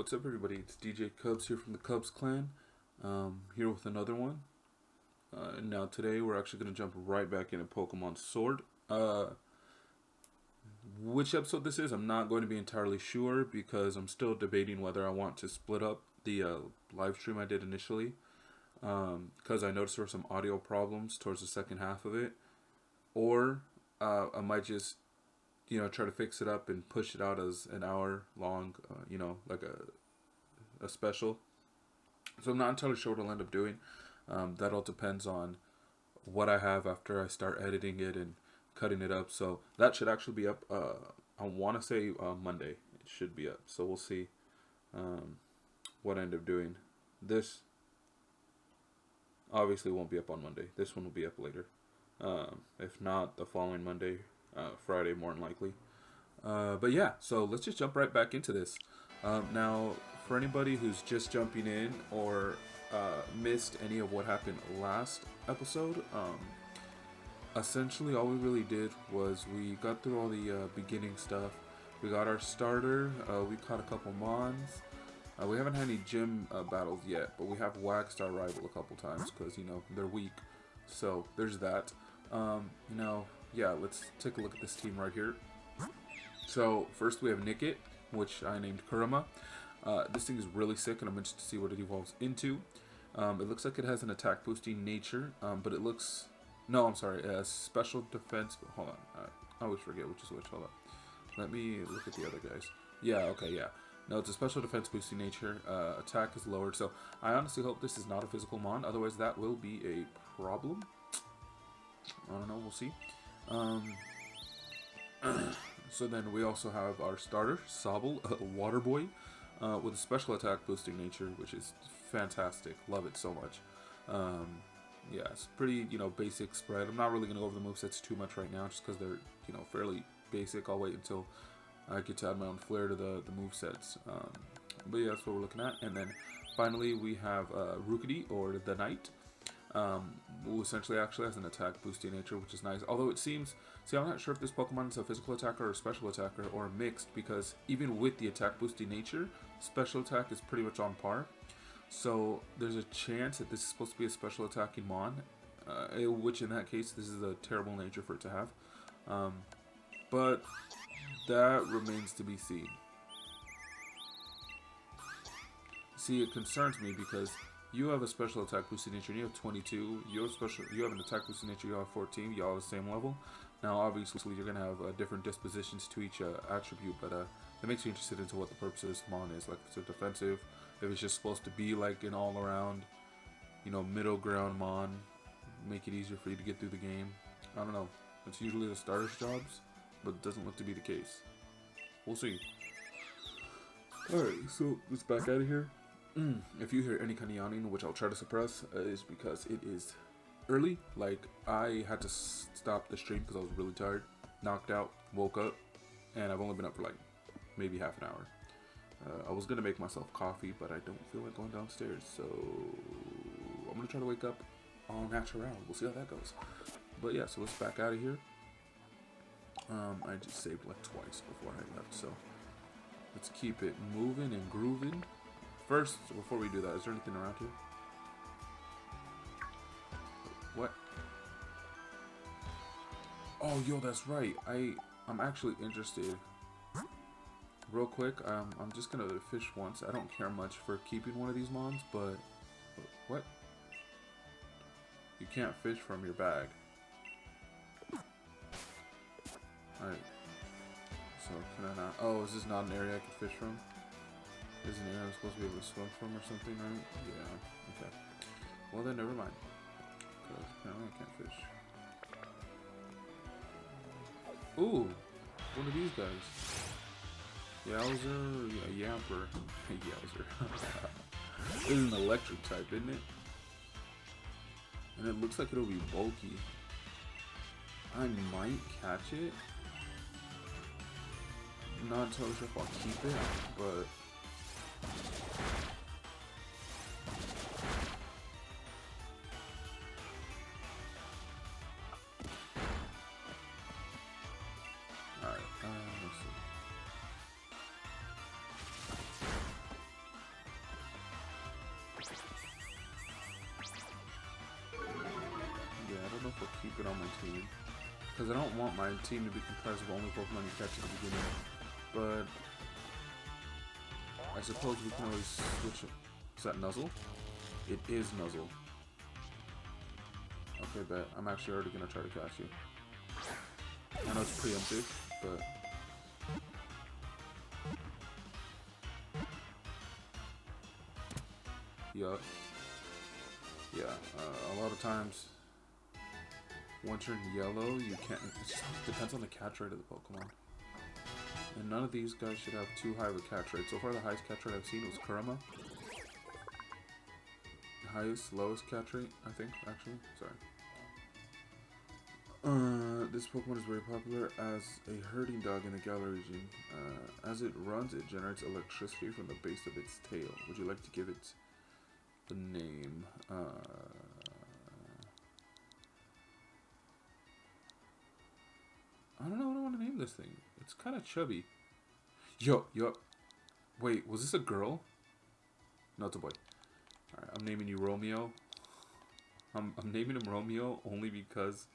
What's up, everybody? It's DJayCubbz here from TheCubbzClan. Here with another one. Now today we're actually going to jump right back into Pokemon Sword. Which episode this is, I'm not going to be entirely sure because I'm still debating whether I want to split up the live stream I did initially. Because I noticed there were some audio problems towards the second half of it. Or I might just try to fix it up and push it out as an hour long, like a special. So I'm not entirely sure what I'll end up doing. That all depends on what I have after I start editing it and cutting it up. So that should actually be up, I want to say Monday. It should be up. So we'll see what I end up doing. This obviously won't be up on Monday. This one will be up later. If not, the following Monday. Friday more than likely. But yeah, so let's just jump right back into this. Now, for anybody who's just jumping in or missed any of what happened last episode, essentially all we really did was we got through all the beginning stuff. We got our starter, we caught a couple mons. We haven't had any gym battles yet, but we have waxed our rival a couple times because, they're weak. So there's that. Yeah, let's take a look at this team right here. So, first we have Nickit, which I named Kurama. This thing is really sick, and I'm interested to see what it evolves into. It looks like it has an attack boosting nature, but it looks... No, I'm sorry, special defense... Hold on, I always forget which is which, hold on. Let me look at the other guys. Yeah, okay, yeah. No, it's a special defense boosting nature. Attack is lowered, so I honestly hope this is not a physical mon, otherwise that will be a problem. I don't know, we'll see. So then we also have our starter, Sobble, Water Boy, with a special attack boosting nature, which is fantastic. Love it so much. Yeah, it's pretty, basic spread. I'm not really going to go over the movesets too much right now, just because they're, fairly basic. I'll wait until I get to add my own flair to the movesets. But yeah, that's what we're looking at. And then finally we have Rookity, or the Knight. Who essentially actually has an attack boosting nature, which is nice. Although it seems, I'm not sure if this Pokemon is a physical attacker or a special attacker or a mixed, because even with the attack boosting nature, special attack is pretty much on par. So there's a chance that this is supposed to be a special attacking mon, which in that case, this is a terrible nature for it to have. But that remains to be seen. See, it concerns me because you have a special attack boosting nature, and you have 22. You have an attack boosting nature, you have 14. You all have the same level. Now, obviously, you're going to have different dispositions to each attribute, but it makes you interested into what the purpose of this mon is. Like, if it's a defensive, if it's just supposed to be like an all-around, middle ground mon, make it easier for you to get through the game. I don't know. It's usually the starter's jobs, but it doesn't look to be the case. We'll see. Alright, so let's back out of here. If you hear any kind of yawning, which I'll try to suppress, is because it is early. Like, I had to stop the stream because I was really tired, knocked out, woke up, and I've only been up for like maybe half an hour. I was gonna make myself coffee, but I don't feel like going downstairs, so I'm gonna try to wake up all natural. We'll see how that goes. But yeah, so let's back out of here. I just saved like twice before I left, so let's keep it moving and grooving. First, before we do that, is there anything around here? What? Oh, yo, that's right. I'm actually interested. Real quick, I'm just gonna fish once. I don't care much for keeping one of these mons, but what? You can't fish from your bag. Alright. So can I not? Oh, is this not an area I can fish from? Isn't it? I'm supposed to be able to swim from or something, right? Yeah, okay. Well then, never mind. Because apparently I can't fish. Ooh! One of these guys. Yowzer? Yeah, Yamper. Yowzer. This is an electric type, isn't it? And it looks like it'll be bulky. I might catch it. I'm not entirely sure if I'll keep it, but... Alright, let's see. keep it on my team. Because I don't want my team to be comprised of only Pokemon you catch at the beginning. But I suppose we can always switch it. Is that Nuzzle? It is Nuzzle. Okay, bet. I'm actually already going to try to catch you. I know it's preemptive, but... Yup. Yeah, a lot of times, once you're in yellow, you can't... It just depends on the catch rate of the Pokemon. And none of these guys should have too high of a catch rate. So far, the highest catch rate I've seen was Kurama. Highest, lowest catch rate, I think, actually. Sorry. This Pokemon is very popular as a herding dog in the Galar region. As it runs, it generates electricity from the base of its tail. Would you like to give it the name? I don't know what I want to name this thing. It's kind of chubby. Yo. Wait, was this a girl? No, it's a boy. Alright, I'm naming you Romeo. I'm naming him Romeo only because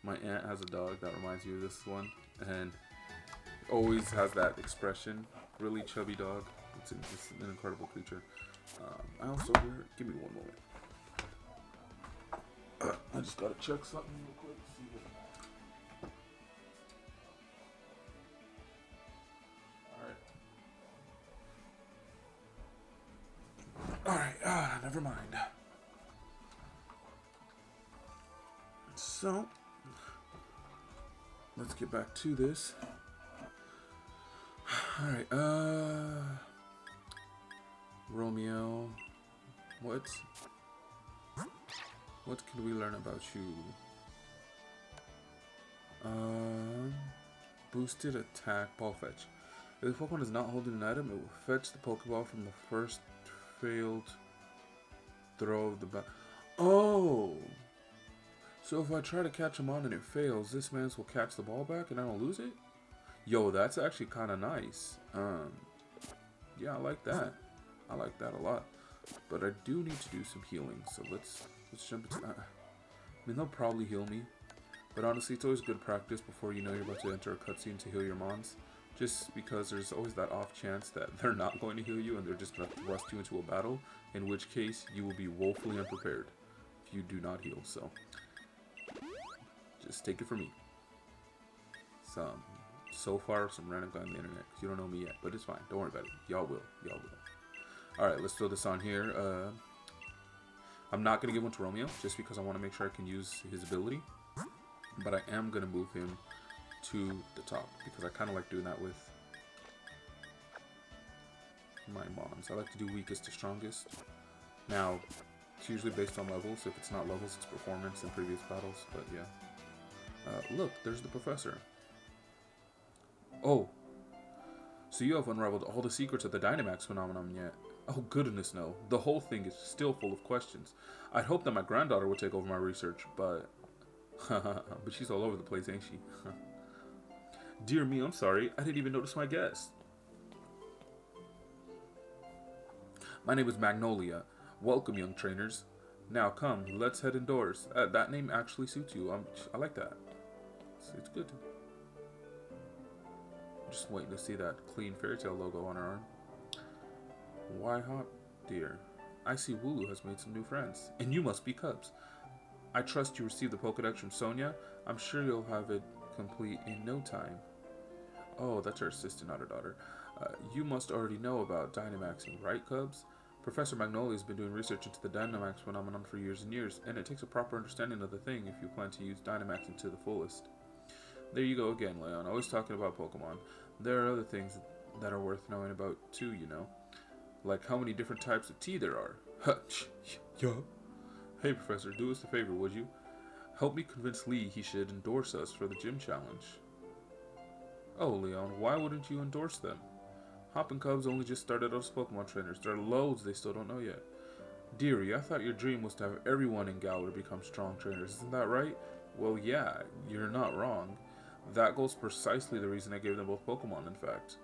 my aunt has a dog that reminds me of this one. And always has that expression. Really chubby dog. It's an incredible creature. I also hear... Give me one moment. I just gotta check something real quick. Alright, never mind. So, let's get back to this. Alright, Romeo, what can we learn about you? Boosted attack, ball fetch. If the Pokemon is not holding an item, it will fetch the Pokeball from the first failed throw of the bat. Oh! So if I try to catch him on and it fails, this man will catch the ball back and I don't lose it? Yo, that's actually kind of nice. Yeah, I like that. I like that a lot. But I do need to do some healing, so let's jump into that. I mean, they'll probably heal me. But honestly, it's always good practice before you know you're about to enter a cutscene to heal your mons. Just because there's always that off chance that they're not going to heal you and they're just going to thrust you into a battle, in which case you will be woefully unprepared if you do not heal. So, just take it from me. So far, some random guy on the internet, because you don't know me yet, but it's fine. Don't worry about it. Y'all will. Y'all will. Alright, let's throw this on here. I'm not going to give one to Romeo, just because I want to make sure I can use his ability. But I am going to move him to the top, because I kind of like doing that with my mons. I like to do weakest to strongest. Now, it's usually based on levels. If it's not levels, it's performance in previous battles, but yeah. Look, there's the professor. Oh, so you have unraveled all the secrets of the Dynamax phenomenon yet? Oh, goodness no. The whole thing is still full of questions. I'd hoped that my granddaughter would take over my research, but... but she's all over the place, ain't she? Dear me, I'm sorry. I didn't even notice my guest. My name is Magnolia. Welcome, young trainers. Now, come, let's head indoors. That name actually suits you. I like that. It's good. I'm just waiting to see that clean Fairy Tail logo on her arm. Why hop, dear? I see Wooloo has made some new friends. And you must be Cubbz. I trust you received the Pokedex from Sonia. I'm sure you'll have it complete in no time. Oh, that's her assistant, not her daughter. You must already know about Dynamaxing, right, Cubbz? Professor Magnolia has been doing research into the Dynamax phenomenon for years and years, and it takes a proper understanding of the thing if you plan to use Dynamaxing to the fullest. There you go again, Leon, always talking about Pokemon. There are other things that are worth knowing about, too, you know. Like how many different types of tea there are. Yeah. Hey, Professor, do us a favor, would you? Help me convince Lee he should endorse us for the gym challenge. Oh, Leon, why wouldn't you endorse them? Hop and Cubbz only just started out as Pokemon trainers. There are loads they still don't know yet. Dearie, I thought your dream was to have everyone in Galar become strong trainers. Isn't that right? Well, yeah, you're not wrong. That goal's precisely the reason I gave them both Pokemon, in fact.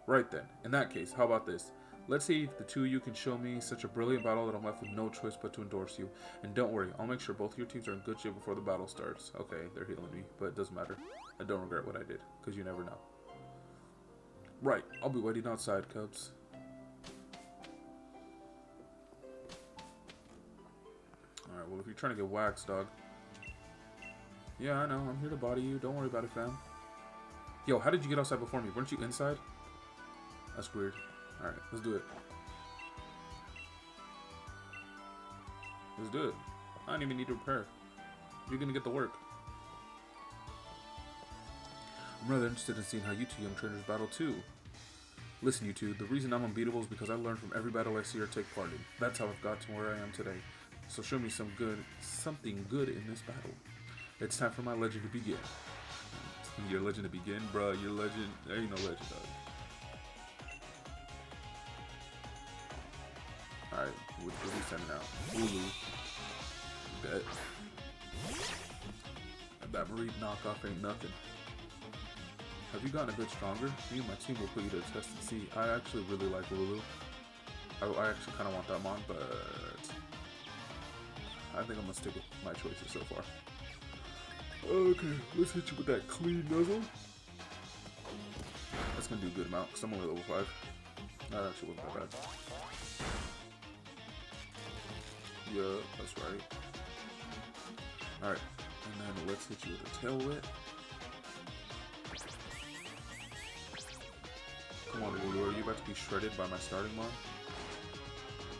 Right then. In that case, how about this? Let's see if the two of you can show me such a brilliant battle that I'm left with no choice but to endorse you. And don't worry, I'll make sure both your teams are in good shape before the battle starts. Okay, they're healing me, but it doesn't matter. I don't regret what I did, because you never know. Right, I'll be waiting outside, Cubs. Alright, well, if you're trying to get waxed, dog. Yeah, I know, I'm here to body you. Don't worry about it, fam. Yo, how did you get outside before me? Weren't you inside? That's weird. Alright, let's do it. Let's do it. I don't even need to repair. You're gonna get the work. I'm rather interested in seeing how you two young trainers battle too. Listen, you two, the reason I'm unbeatable is because I learned from every battle I see or take part in. That's how I've got to where I am today. So show me something good in this battle. It's time for my legend to begin. Your legend to begin? Bruh, your legend, there ain't no legend, dog. Alright, what are we sending out? Hulu. Bet. That Marie knockoff ain't nothing. Have you gotten a bit stronger? Me and my team will put you to the test and see. I actually really like Lulu. I actually kind of want that mon, but I think I'm going to stick with my choices so far. Okay, let's hit you with that clean nuzzle. That's going to do a good amount because I'm only level 5. That actually wasn't that bad. Yeah, that's right. Alright, and then let's hit you with a tail whip. Come on, Lulu, are you about to be shredded by my starting mon?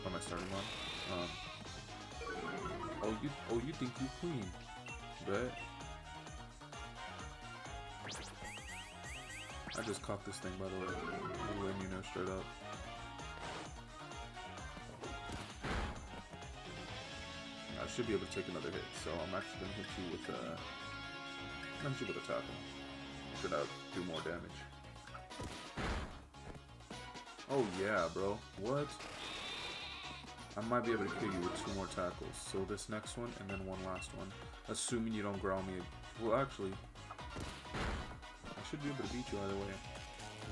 By my starting mon? Oh, you think you clean? Bet. I just caught this thing, by the way. I'm letting you know straight up. I should be able to take another hit, so I'm actually gonna hit you with a tackle. Should do more damage. Oh yeah, bro. What? I might be able to kill you with 2 more tackles. So this next one and then one last one. Assuming you don't growl me. Well, actually, I should be able to beat you either way.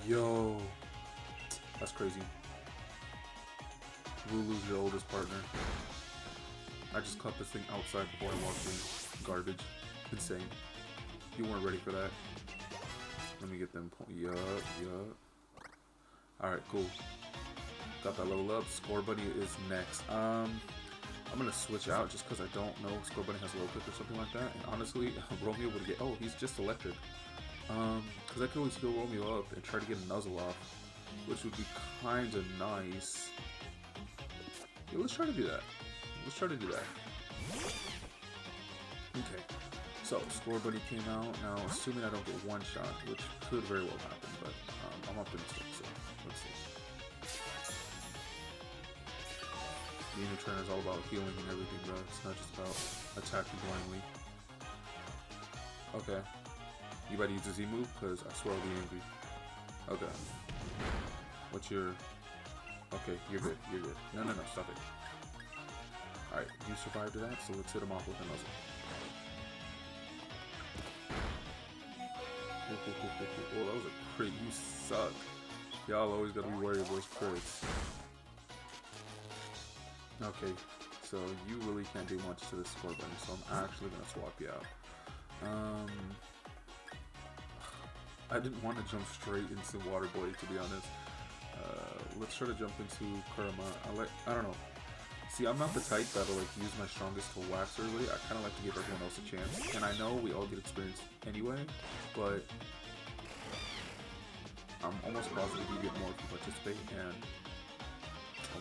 Yo, that's crazy. Lulu's your oldest partner. I just caught this thing outside before I walked in. Garbage. Insane. You weren't ready for that. Let me get them. Yup. Alright, cool. Got that level up. Score Buddy is next. I'm gonna switch out just because I don't know if Score Buddy has low kick or something like that. And honestly, Romeo would get. Oh, he's just electric. Because I could always heal Romeo up and try to get a nuzzle off, which would be kind of nice. Yeah, let's try to do that. Okay. So, Score Buddy came out. Now, assuming I don't get one shot, which could very well happen, but I'm optimistic, so let's see. The inner trainer is all about healing and everything, bro. It's not just about attacking blindly. Okay. You about to use a Z move? Because I swear I'll be angry. Okay. What's your... Okay, you're good. No, stop it. Alright, you survived that, so let's hit him off with a nuzzle. Oh, that was a crit. You suck. Y'all always gotta be worried of those crits. Okay, so you really can't do much to this Score Buddy, so I'm actually gonna swap you out. I didn't want to jump straight into Water Boy, to be honest. Let's try to jump into Kurama. I don't know. See, I'm not the type that'll like use my strongest to wax early. I kind of like to give everyone else a chance. And I know we all get experience anyway, but I'm almost positive you get more if you participate. And I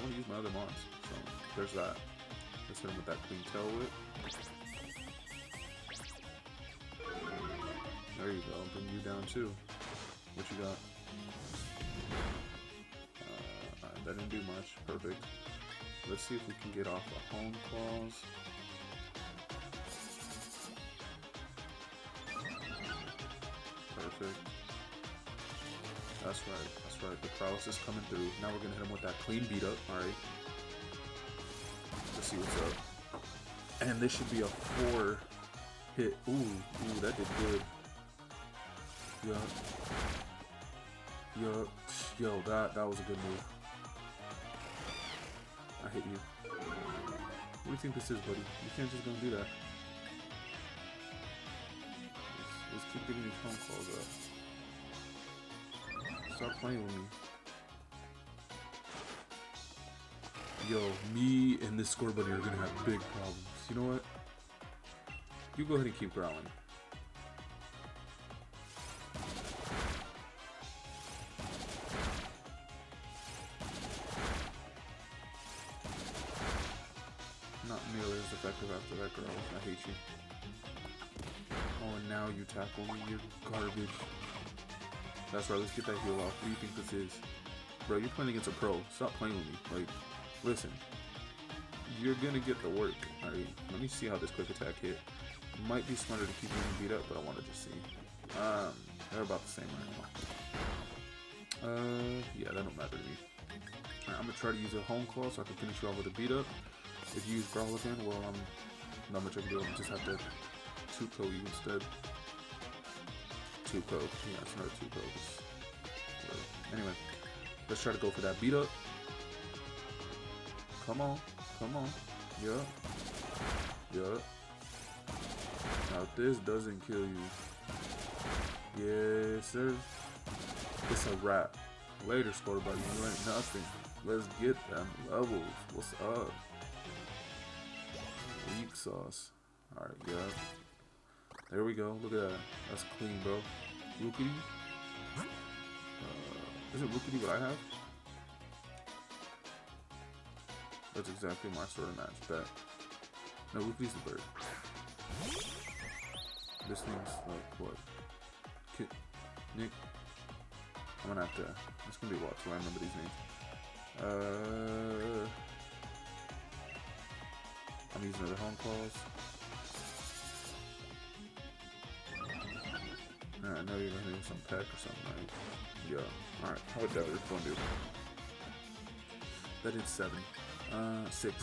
want to use my other mons, so there's that. Let's hit him with that clean tail whip. There you go, bring you down too. What you got? That didn't do much. Perfect. Let's see if we can get off the home claws. Perfect. That's right. The paralysis is coming through. Now we're gonna hit him with that clean beat up. Alright. Let's see what's up. And this should be a 4 hit. Ooh, that did good. Yup. Yo, that was a good move. I hate you. What do you think this is, buddy? You can't just go and do that. Let's keep giving these phone calls up. Stop playing with me. Yo, me and this score buddy are gonna have big problems. You know what? You go ahead and keep growling. Not nearly as effective after that, girl. I hate you. Oh, and now you tackle me. You're garbage. That's right. Let's get that heal off. What do you think this is? Bro, you're playing against a pro. Stop playing with me. Like, listen. You're gonna get the work. Alright, let me see how this quick attack hit. Might be smarter to keep getting beat up, but I want to just see. They're about the same right now. Yeah, that don't matter to me. Alright, I'm gonna try to use a home claw so I can finish you off with a beat up. If you use growl again, well, I'm not much I can do. I just have to 2-ko you instead. 2-ko. Yeah, it's another 2-ko. Anyway, let's try to go for that beat up. Come on. Come on. Yup. Yup. Now, if this doesn't kill you, yes, sir. It's a wrap. Later, score buddy. You ain't nothing. Let's get them levels. What's up? Weak sauce. Alright, yeah. There we go. Look at that. That's clean, bro. Rookity. Is it Rookity what I have? That's exactly my sort of match. Bet. No, Rookie's the bird. This thing's like what? Kit, Nick. I'm gonna have to. It's gonna be what? So I remember these names. I'm using other home calls. Alright, I know you're gonna use some peck or something, right? Yeah. Alright, how would that gonna do? That did 7. 6.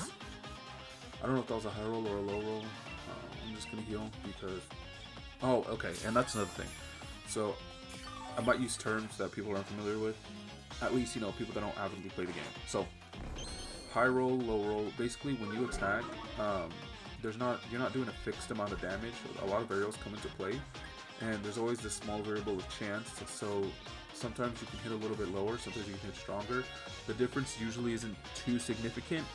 I don't know if that was a high roll or a low roll. I'm just gonna heal because. Oh, okay, and that's another thing. So I might use terms that people aren't familiar with. At least, you know, people that don't avidly play the game. So high roll, low roll. Basically, when you attack, you're not doing a fixed amount of damage. A lot of variables come into play, and there's always this small variable of chance. So sometimes you can hit a little bit lower, sometimes you can hit stronger. The difference usually isn't too significant,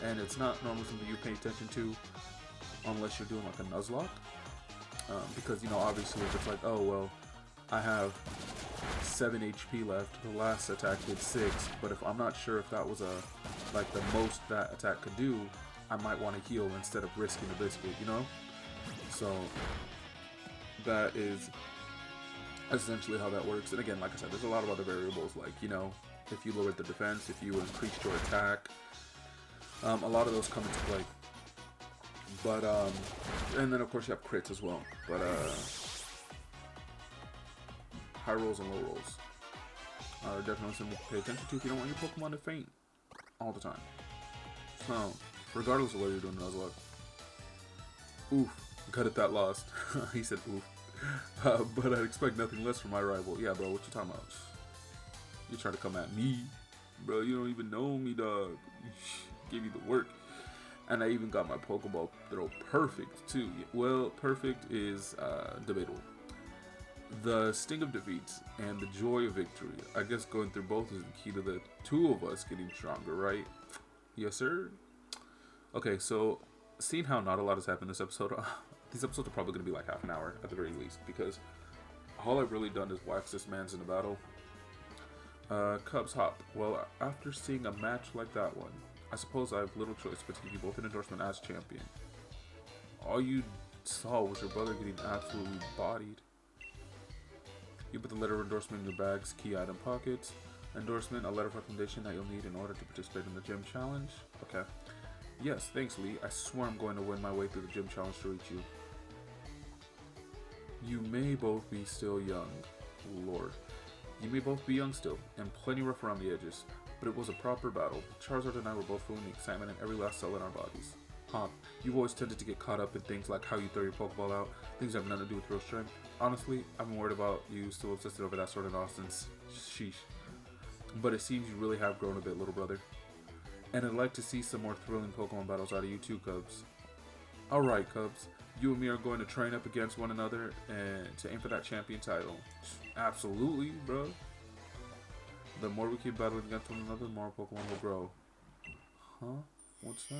and it's not normally something you pay attention to unless you're doing like a Nuzlocke. Because, you know, obviously if it's like, oh, well, I have 7 HP left, the last attack did 6, but if I'm not sure if that was like the most that attack could do, I might want to heal instead of risking a biscuit, you know? So that is essentially how that works. And again, like I said, there's a lot of other variables, like, you know, if you lowered the defense, if you increased your attack, a lot of those come into play. But and then of course you have crits as well. But high rolls and low rolls are definitely something to pay attention to if you don't want your Pokemon to faint all the time. So regardless of whether you're doing Nuzlocke. Oof, cut it that lost. He said oof. But I'd expect nothing less from my rival. Yeah, bro, what you talking about? You trying to come at me? Bro, you don't even know me, dog. Give you the work. And I even got my Pokeball throw perfect, too. Well, perfect is debatable. The sting of defeat and the joy of victory. I guess going through both is the key to the two of us getting stronger, right? Yes, sir? Okay, so seeing how not a lot has happened this episode, these episodes are probably going to be like half an hour at the very least, because all I've really done is wax this man's in a battle. Cubs Hop. Well, after seeing a match like that one, I suppose I have little choice but to give you both an endorsement as champion. All you saw was your brother getting absolutely bodied. You put the letter of endorsement in your bag's key item pockets. Endorsement, a letter of recommendation that you'll need in order to participate in the gym challenge. Okay. Yes, thanks, Lee. I swear I'm going to win my way through the gym challenge to reach you. You may both be still young. Lord. You may both be young still, and plenty rough around the edges. But it was a proper battle. Charizard and I were both feeling the excitement in every last cell in our bodies. You've always tended to get caught up in things like how you throw your Pokeball out, things that have nothing to do with real strength. Honestly, I've been worried about you still obsessed over that sort of nonsense. Sheesh. But it seems you really have grown a bit, little brother. And I'd like to see some more thrilling Pokemon battles out of you too, Cubs. Alright, Cubs. You and me are going to train up against one another and to aim for that champion title. Absolutely, bro. The more we keep battling against one another, the more Pokemon will grow. Huh? What's that?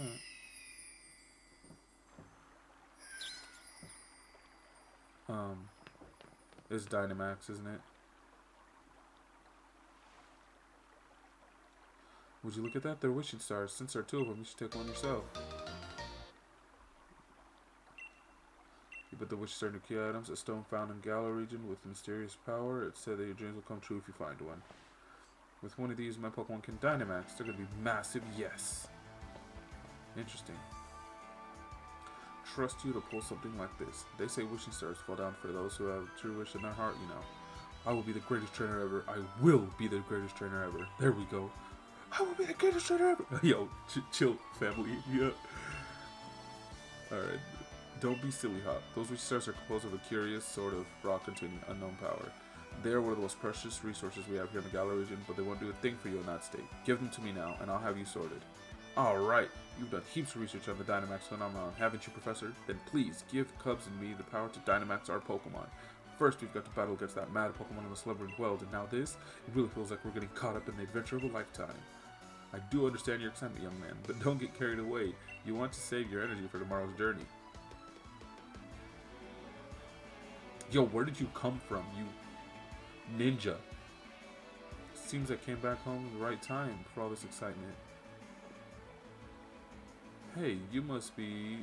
It's Dynamax, isn't it? Would you look at that? They're wishing stars. Since there are two of them, you should take one yourself. You put the wishing star into key items. A stone found in Galar region with mysterious power. It's said that your dreams will come true if you find one. With one of these, my Pokemon can Dynamax. They're going to be massive, yes. Interesting. Trust you to pull something like this. They say wishing stars fall down for those who have true wish in their heart, you know. I will be the greatest trainer ever. I will be the greatest trainer ever. There we go. I will be the greatest trainer ever. Yo, chill, family. Yeah. Alright. Don't be silly, Hop. Those wishing stars are composed of a curious sort of rock containing unknown power. They are one of the most precious resources we have here in the Galar region, but they won't do a thing for you in that state. Give them to me now, and I'll have you sorted. Alright, you've done heaps of research on the Dynamax phenomenon, haven't you, Professor? Then please, give Cubs and me the power to Dynamax our Pokemon. First, we've got to battle against that mad Pokemon in the slumbering world, and now this, it really feels like we're getting caught up in the adventure of a lifetime. I do understand your excitement, young man, but don't get carried away. You want to save your energy for tomorrow's journey. Yo, where did you come from, you ninja? Seems I came back home at the right time for all this excitement. Hey, you must be...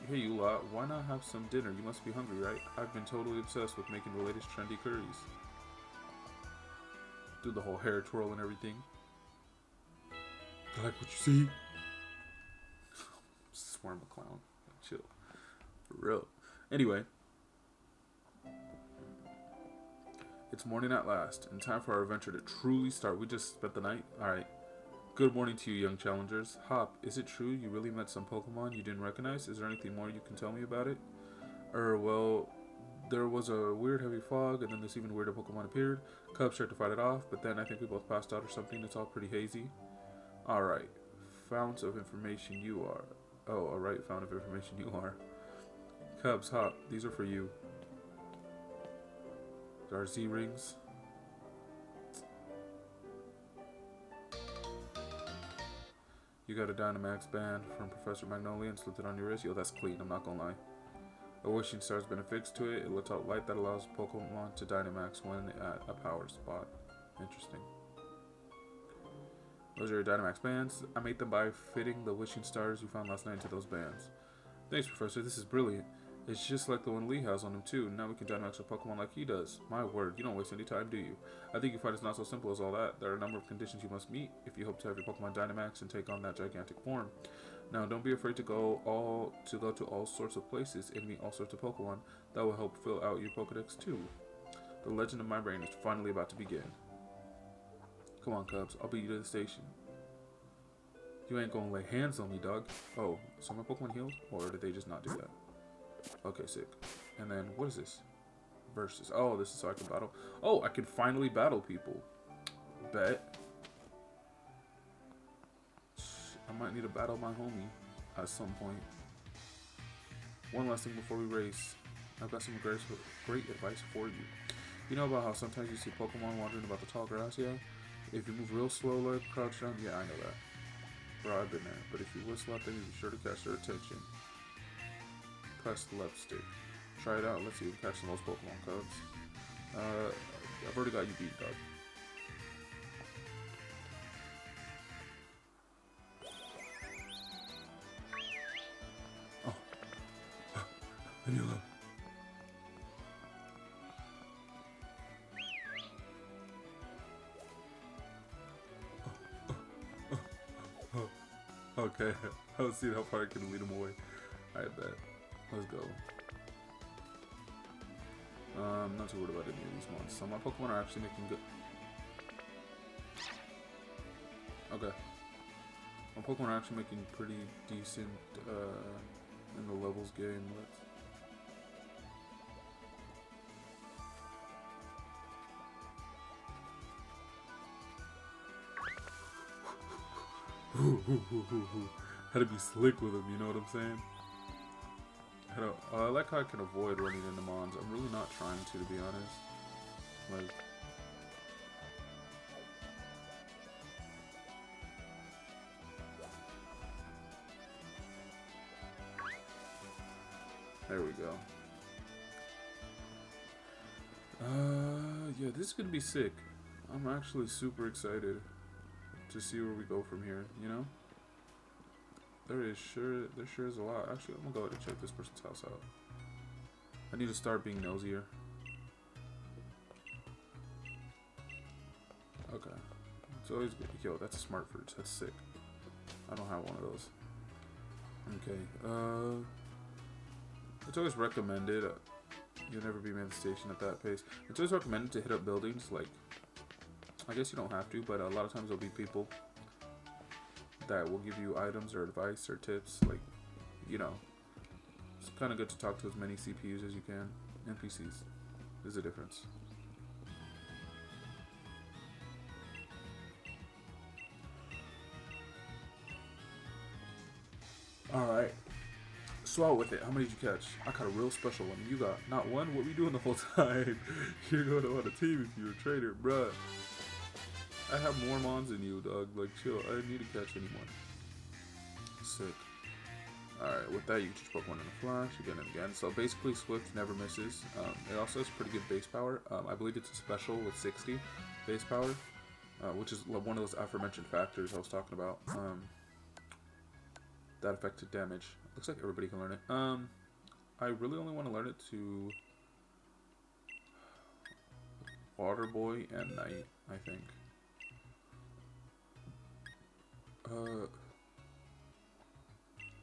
Hey, you lot, why not have some dinner? You must be hungry, right? I've been totally obsessed with making the latest trendy curries. Do the whole hair twirl and everything. You like what you see? Swear I'm a clown. Chill. For real. Anyway. It's morning at last, and time for our adventure to truly start. We just spent the night? Alright. Good morning to you, young challengers. Hop, is it true you really met some Pokemon you didn't recognize? Is there anything more you can tell me about it? Well, there was a weird heavy fog, and then this even weirder Pokemon appeared. Cubs tried to fight it off, but then I think we both passed out or something. It's all pretty hazy. Alright. Fount of information you are. Oh, alright, fount of information you are. Cubs, Hop, these are for you. There are Z-rings. You got a Dynamax band from Professor Magnolia and slipped it on your wrist. Yo, that's clean, I'm not gonna lie. A wishing star's been affixed to it. It lets out light that allows Pokemon to Dynamax when at a power spot. Interesting. Those are your Dynamax bands. I made them by fitting the wishing stars you found last night into those bands. Thanks, Professor. This is brilliant. It's just like the one Lee has on him, too. Now we can Dynamax a Pokemon like he does. My word, you don't waste any time, do you? I think you find it's not so simple as all that. There are a number of conditions you must meet if you hope to have your Pokemon Dynamax and take on that gigantic form. Now, don't be afraid to go to all sorts of places and meet all sorts of Pokemon. That will help fill out your Pokedex, too. The legend of my brain is finally about to begin. Come on, Cubs. I'll beat you to the station. You ain't gonna lay hands on me, dog. Oh, so my Pokemon healed? Or did they just not do that? Okay, sick. And then, what is this? Versus. Oh, this is so I can battle. Oh, I can finally battle people. Bet. I might need to battle my homie at some point. One last thing before we race. I've got some great advice for you. You know about how sometimes you see Pokemon wandering about the tall grass, yeah? If you move real slow, like crouch down, yeah, I know that. Bro, I've been there. But if you whistle at them, you'll be sure to catch their attention. Press the left stick. Try it out. Let's see if we can catch some of those Pokemon, Cubs. I've already got you beat, dog. Oh. Leave me alone. Okay, I was seeing how far I can lead him away. I bet. Let's go. Not too worried about any of these ones. So my Pokemon are actually making good. Okay. My Pokemon are actually making pretty decent in the levels game. Had to be slick with him, you know what I'm saying? I like how I can avoid running into Mons. I'm really not trying to be honest. Like, there we go. Yeah, this is gonna be sick. I'm actually super excited to see where we go from here, you know? There sure is a lot. Actually, I'm gonna go ahead and check this person's house out. I need to start being nosier. Okay. It's always good. Yo, that's a smart fruit. That's sick. I don't have one of those. Okay. It's always recommended. You'll never be main station at that pace. It's always recommended to hit up buildings. Like, I guess you don't have to, but a lot of times there'll be people that will give you items or advice or tips. Like, you know, it's kind of good to talk to as many CPUs as you can. NPCs. There's a difference. Alright. Swell with it. How many did you catch? I caught a real special one. You got not one? What were we doing the whole time? You're going on a team if you're a trader, bruh. I have more mons than you, dog. Like, chill. I didn't need to catch any more. Sick. Alright, with that, you just poke one in a flash again and again. So basically, Swift never misses. It also has pretty good base power. I believe it's a special with 60 base power, which is one of those aforementioned factors I was talking about. That affected damage. Looks like everybody can learn it. I really only want to learn it to Water Boy and Knight, I think.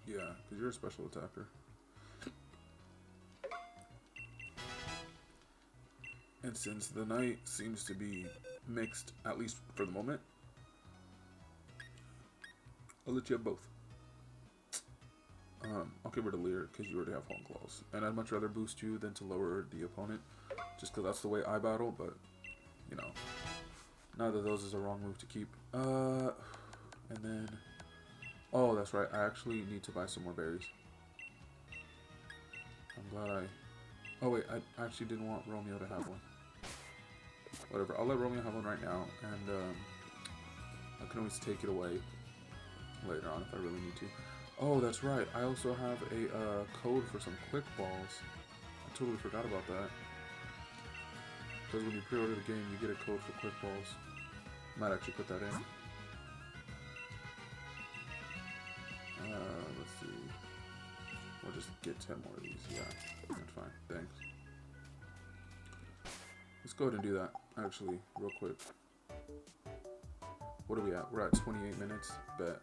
Yeah, because you're a special attacker. And since the Knight seems to be mixed, at least for the moment, I'll let you have both. I'll get rid of Lear because you already have Home Claws. And I'd much rather boost you than to lower the opponent. Just because that's the way I battle, but, you know, neither of those is a wrong move to keep. And then, oh, that's right, I actually need to buy some more berries. I'm glad oh wait, I actually didn't want Romeo to have one. Whatever, I'll let Romeo have one right now, and I can always take it away later on if I really need to. Oh, that's right. I also have a code for some quick balls. I totally forgot about that. Because when you pre-order the game, you get a code for quick balls. Might actually put that in. Let's see. We'll just get 10 more of these. Yeah, that's fine. Thanks. Let's go ahead and do that, actually, real quick. What are we at? We're at 28 minutes. Bet.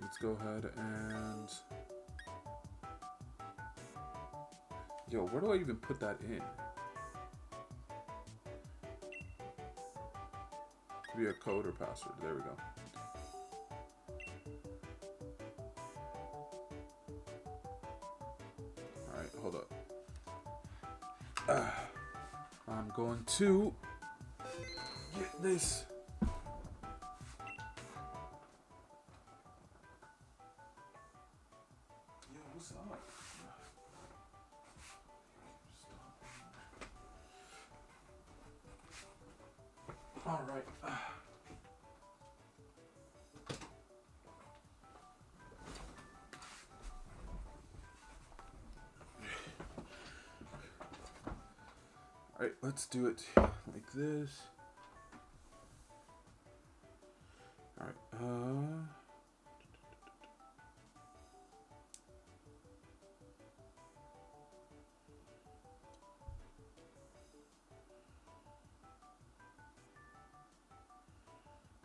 Let's go ahead and... Yo, where do I even put that in? Could be a code or password. There we go. Alright, hold up. I'm going to get this. All right. All right, let's do it like this. All right.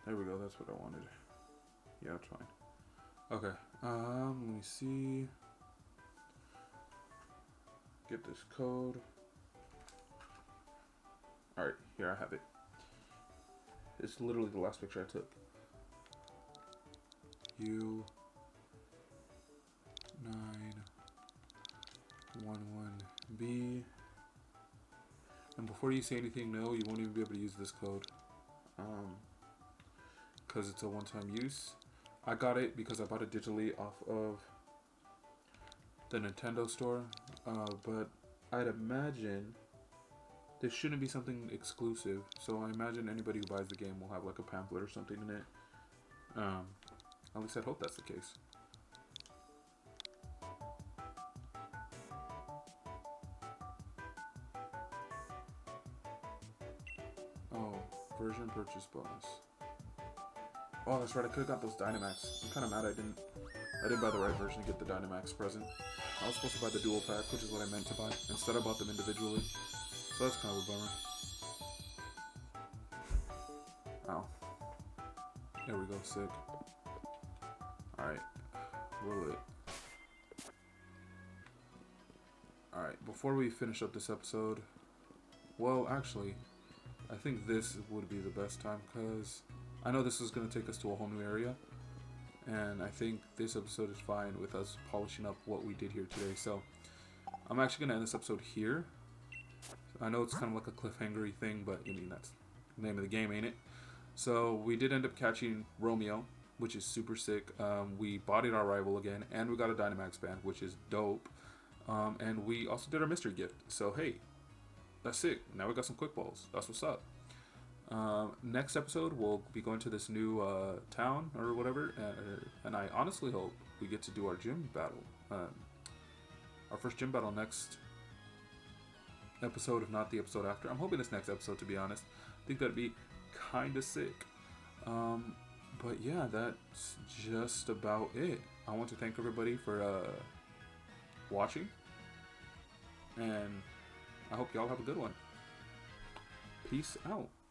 There we go, that's what I wanted. Yeah, it's fine. Okay, let me see. Get this code. Alright, here I have it. It's literally the last picture I took. U911B. And before you say anything, no, you won't even be able to use this code. Because it's a one-time use. I got it because I bought it digitally off of the Nintendo store, but I'd imagine this shouldn't be something exclusive. So I imagine anybody who buys the game will have like a pamphlet or something in it. At least I hope that's the case. Oh, version purchase bonus. Oh, that's right. I could have got those Dynamax. I'm kind of mad I didn't buy the right version to get the Dynamax present. I was supposed to buy the dual pack, which is what I meant to buy. Instead, I bought them individually. So that's kind of a bummer. Oh. There we go. Sick. Alright. Roll it. Alright. Before we finish up this episode, well, actually, I think this would be the best time because I know this is going to take us to a whole new area, and I think this episode is fine with us polishing up what we did here today. So I'm actually going to end this episode here. I know it's kind of like a cliffhangery thing, but I mean, that's the name of the game, ain't it? So we did end up catching Romeo, which is super sick. We bodied our rival again, and we got a Dynamax band, which is dope. And we also did our mystery gift. So hey, that's sick. Now we got some quick balls. That's what's up. Next episode, we'll be going to this new town or whatever, and I honestly hope we get to do our gym battle. Our first gym battle next episode, if not the episode after. I'm hoping this next episode, to be honest. I think that'd be kind of sick. But yeah, that's just about it. I want to thank everybody for watching, and I hope y'all have a good one. Peace out.